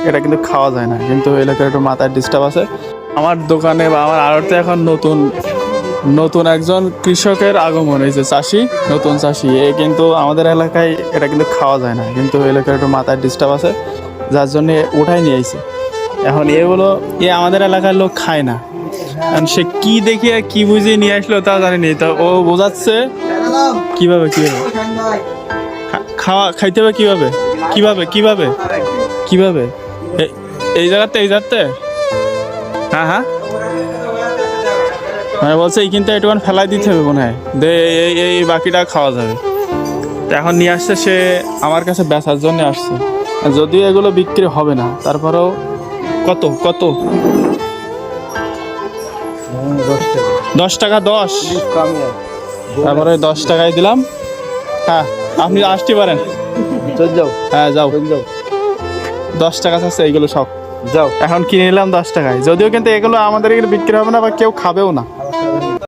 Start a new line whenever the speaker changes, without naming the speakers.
এটা কিন্তু খাওয়া যায় না, কিন্তু এলাকার একটু মাথায় ডিস্টার্ব আছে। আমার দোকানে বা আমার আড়তে এখন নতুন নতুন একজন কৃষকের আগমন হয়েছে, চাষি, নতুন চাষি। এ কিন্তু আমাদের এলাকায় এটা কিন্তু খাওয়া যায় না, কিন্তু এলাকার একটু মাথায় ডিস্টার্ব আছে, যার জন্য উঠাই নিয়ে আইছে। এখন এগুলো আমাদের এলাকার লোক খায় না। এখন সে কি দেখিয়ে কি বুঝিয়ে নিয়ে আসলো তা জানিনি, তা ও বোঝাচ্ছে কিভাবে কিভাবে খাইতে হবে, কিভাবে কিভাবে কিভাবে কিভাবে এই জায়গাতে হ্যাঁ হ্যাঁ মানে বলছে এইখানটা একটু ফেলাই দিতে হবে মনে হয়, দে এই বাকিটা খাওয়া যাবে। তো এখন নিয়ে আসছে, সে আমার কাছে বেচার জন্য আসছে, যদিও এগুলো বিক্রি হবে না, তারপরেও কত কত 10 টাকা 10, তারপরে 10 টাকায় দিলাম। হ্যাঁ আপনি আসতে পারেন, হ্যাঁ যাও 10 টাকা আছে এইগুলো সব, যাও এখন কিনে নিলাম 10 টাকায়, যদিও কিন্তু এগুলো আমাদের এখানে বিক্রি হবে না বা কেউ খাবেও না।